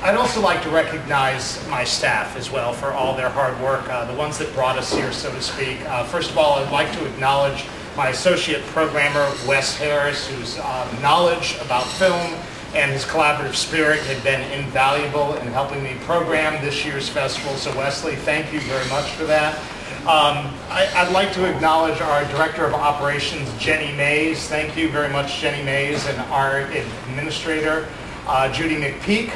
I'd also like to recognize my staff as well for all their hard work, the ones that brought us here, so to speak. First of all, I'd like to acknowledge my associate programmer, Wes Harris, whose knowledge about film and his collaborative spirit had been invaluable in helping me program this year's festival. So Wesley, thank you very much for that. I'd like to acknowledge our Director of Operations, Jenny Mays. Thank you very much, Jenny Mays, and our Administrator, Judy McPeak.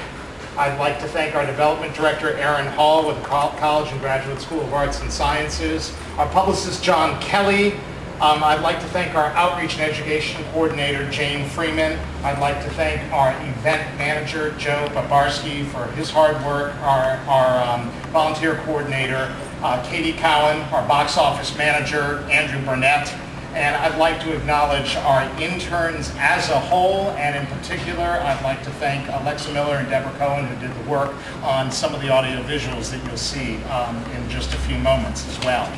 I'd like to thank our Development Director, Aaron Hall with the College and Graduate School of Arts and Sciences, our Publicist, John Kelly. I'd like to thank our Outreach and Education Coordinator, Jane Freeman. I'd like to thank our Event Manager, Joe Babarski, for his hard work, our Volunteer Coordinator, Katie Cowan, our Box Office Manager, Andrew Burnett. And I'd like to acknowledge our interns as a whole, and in particular, I'd like to thank Alexa Miller and Deborah Cohen, who did the work on some of the audio visuals that you'll see in just a few moments as well.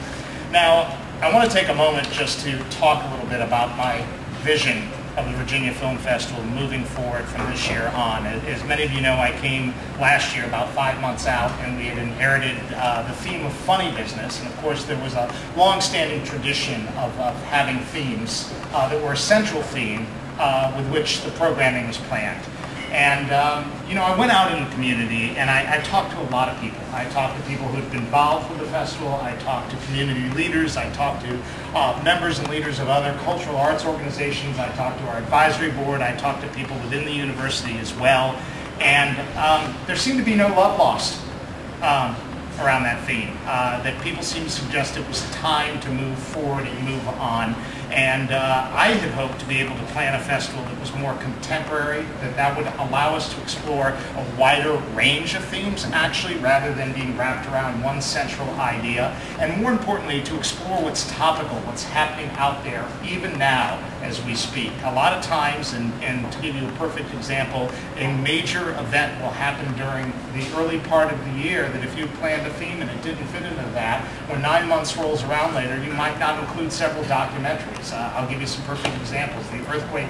Now, I want to take a moment just to talk a little bit about my vision of the Virginia Film Festival moving forward from this year on. As many of you know, I came last year about 5 months out, and we had inherited the theme of funny business. And of course, there was a long-standing tradition of having themes that were a central theme with which the programming was planned. And you know, I went out in the community and I talked to a lot of people. I talked to people who had been involved with the festival. I talked to community leaders. I talked to members and leaders of other cultural arts organizations. I talked to our advisory board. I talked to people within the university as well. And there seemed to be no love lost around that theme. That people seemed to suggest it was time to move forward and move on. And I had hoped to be able to plan a festival that was more contemporary, that would allow us to explore a wider range of themes, actually, rather than being wrapped around one central idea. And more importantly, to explore what's topical, what's happening out there, even now as we speak. A lot of times, and to give you a perfect example, a major event will happen during the early part of the year that if you planned a theme and it didn't fit into that, when 9 months rolls around later, you might not include several documentaries. I'll give you some perfect examples. The earthquake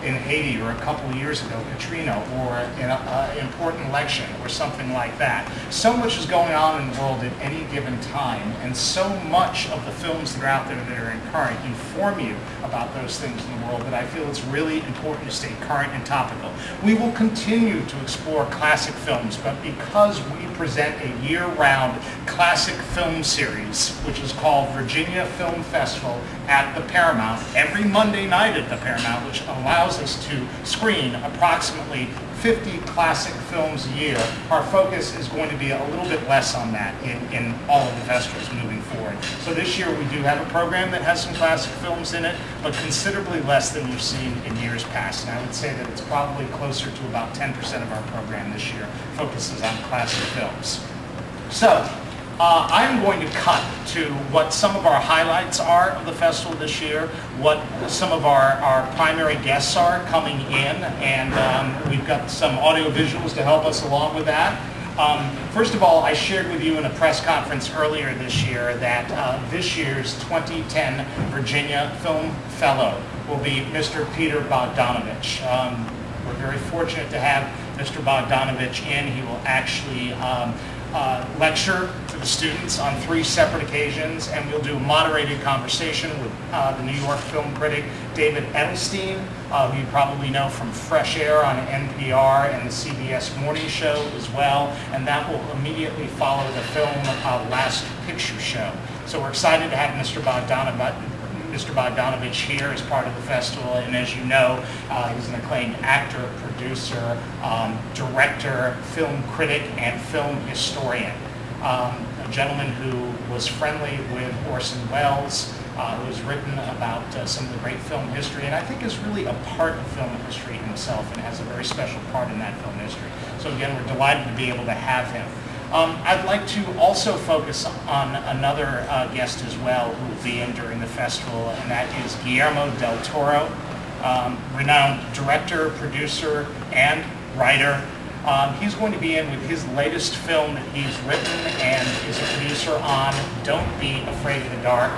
in Haiti, or a couple of years ago, Katrina, or an important election, or something like that. So much is going on in the world at any given time, and so much of the films that are out there that are in current inform you about those things in the world that I feel it's really important to stay current and topical. We will continue to explore classic films, but because we present a year-round classic film series, which is called Virginia Film Festival at the Paramount, every Monday night at the Paramount, which allows us to screen approximately 50 classic films a year, our focus is going to be a little bit less on that in all of the festivals moving forward. So this year we do have a program that has some classic films in it, but considerably less than you've seen in years past. And I would say that it's probably closer to about 10% of our program this year focuses on classic films. So, I'm going to cut to what some of our highlights are of the festival this year, what some of our primary guests are coming in, and we've got some audio visuals to help us along with that. First of all, I shared with you in a press conference earlier this year that this year's 2010 Virginia Film Fellow will be Mr. Peter Bogdanovich. We're very fortunate to have Mr. Bogdanovich in. He will actually lecture to the students on 3 separate occasions, and we'll do a moderated conversation with the New York film critic David Edelstein, who you probably know from Fresh Air on NPR and the CBS Morning Show as well, and that will immediately follow the film Last Picture Show. So we're excited to have Mr. Bogdanovich here as part of the festival, and as you know, he's an acclaimed actor, producer, director, film critic, and film historian. A gentleman who was friendly with Orson Welles, who has written about some of the great film history, and I think is really a part of film history himself and has a very special part in that film history. So again, we're delighted to be able to have him. I'd like to also focus on another guest as well who will be in during the festival, and that is Guillermo del Toro, renowned director, producer, and writer. He's going to be in with his latest film that he's written and is a producer on, Don't Be Afraid of the Dark.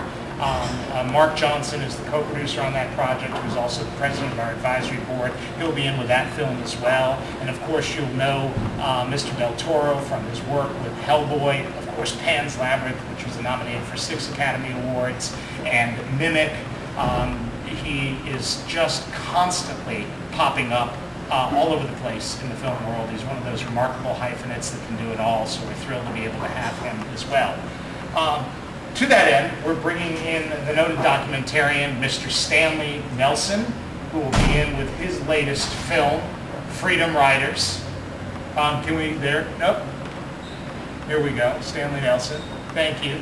Mark Johnson is the co-producer on that project, who's also the president of our advisory board. He'll be in with that film as well. And of course, you'll know Mr. Del Toro from his work with Hellboy, of course, Pan's Labyrinth, which was nominated for 6 Academy Awards, and Mimic. He is just constantly popping up all over the place in the film world. He's one of those remarkable hyphenates that can do it all, so we're thrilled to be able to have him as well. To that end, we're bringing in the noted documentarian, Mr. Stanley Nelson, who will be in with his latest film, Freedom Riders. Can we, there? Nope. Here we go, Stanley Nelson. Thank you.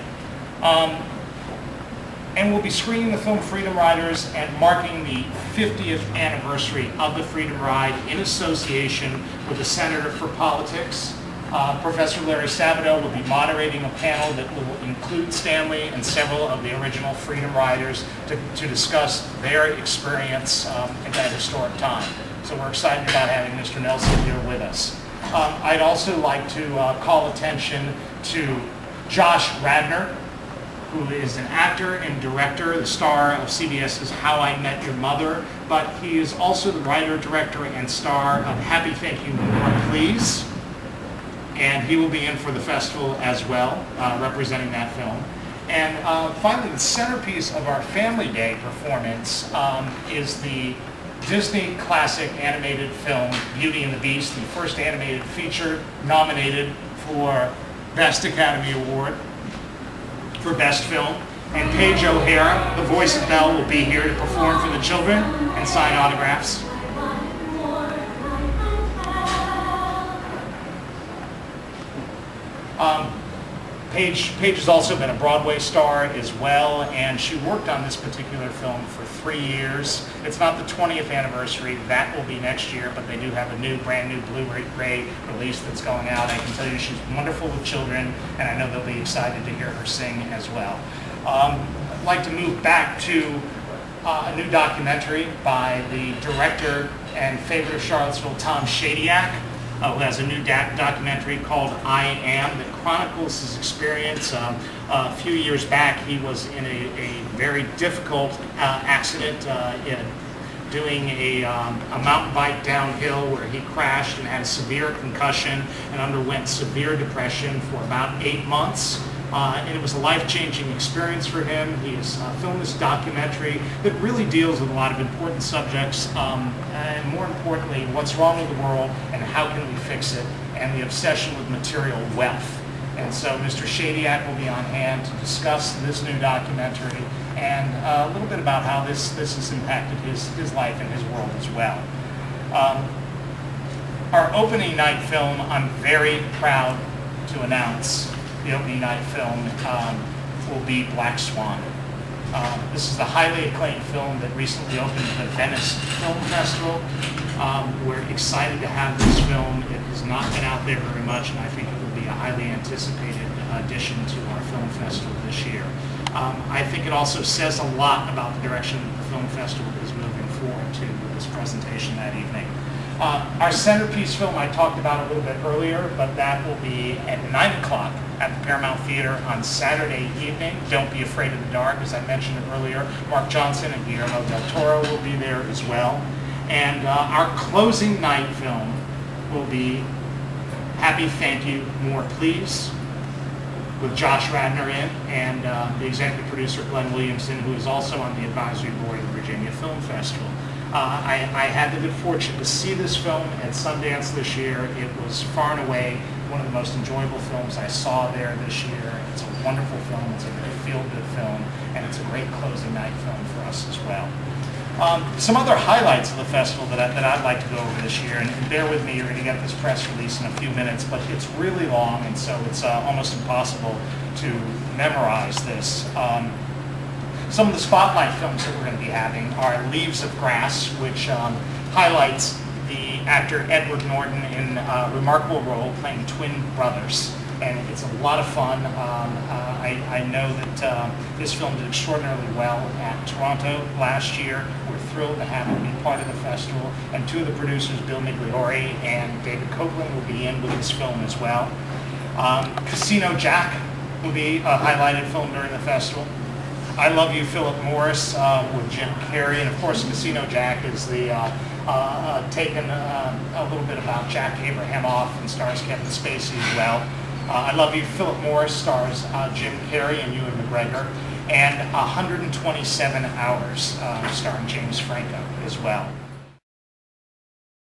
And we'll be screening the film Freedom Riders and marking the 50th anniversary of the Freedom Ride in association with the Senator for Politics. Professor Larry Sabato will be moderating a panel that will include Stanley and several of the original Freedom Riders to discuss their experience at that historic time. So we're excited about having Mr. Nelson here with us. I'd also like to call attention to Josh Radnor, who is an actor and director, the star of CBS's How I Met Your Mother, but he is also the writer, director, and star of Happy Thank You More Please. And he will be in for the festival as well, representing that film. And finally, the centerpiece of our Family Day performance is the Disney classic animated film, Beauty and the Beast, the first animated feature nominated for Best Academy Award for Best Film. And Paige O'Hara, the voice of Belle, will be here to perform for the children and sign autographs. Paige has also been a Broadway star as well, and she worked on this particular film for 3 years. It's not the 20th anniversary, that will be next year, but they do have a brand new Blu-ray release that's going out. I can tell you she's wonderful with children, and I know they'll be excited to hear her sing as well. I'd like to move back to a new documentary by the director and favorite of Charlottesville, Tom Shadyac, who has a new documentary called I Am that chronicles his experience. A few years back, he was in a very difficult accident doing a mountain bike downhill where he crashed and had a severe concussion and underwent severe depression for about 8 months. And it was a life-changing experience for him. He has filmed this documentary that really deals with a lot of important subjects, and more importantly, what's wrong with the world and how can we fix it, and the obsession with material wealth. And so Mr. Shadyac will be on hand to discuss this new documentary and a little bit about how this has impacted his life and his world as well. Our opening night film, I'm very proud to announce, the opening night film will be Black Swan. This is the highly acclaimed film that recently opened at the Venice Film Festival. We're excited to have this film. It has not been out there very much, and I think it will be a highly anticipated addition to our film festival this year. I think it also says a lot about the direction that the film festival is moving forward to with this presentation that evening. Our centerpiece film I talked about a little bit earlier, but that will be at 9 o'clock at the Paramount Theater on Saturday evening. Don't Be Afraid of the Dark, as I mentioned it earlier. Mark Johnson and Guillermo del Toro will be there as well. And our closing night film will be Happy Thank You More Please, with Josh Radnor in, and the executive producer Glenn Williamson, who is also on the advisory board of the Virginia Film Festival. I had the good fortune to see this film at Sundance this year. It was far and away one of the most enjoyable films I saw there this year. It's a wonderful film, it's a very feel-good film, and it's a great closing night film for us as well. Some other highlights of the festival that I'd like to go over this year, and bear with me, you're going to get this press release in a few minutes, but it's really long, and so it's almost impossible to memorize this. Some of the spotlight films that we're going to be having are Leaves of Grass, which highlights the actor Edward Norton in a remarkable role playing twin brothers. And it's a lot of fun. I know that this film did extraordinarily well at Toronto last year. We're thrilled to have it be part of the festival. And two of the producers, Bill Migliori and David Copeland, will be in with this film as well. Casino Jack will be a highlighted film during the festival. I Love You, Philip Morris with Jim Carrey, and of course Casino Jack is the taken a little bit about Jack Abraham off and stars Kevin Spacey as well. I Love You, Philip Morris stars Jim Carrey and Ewan McGregor, and 127 Hours starring James Franco as well.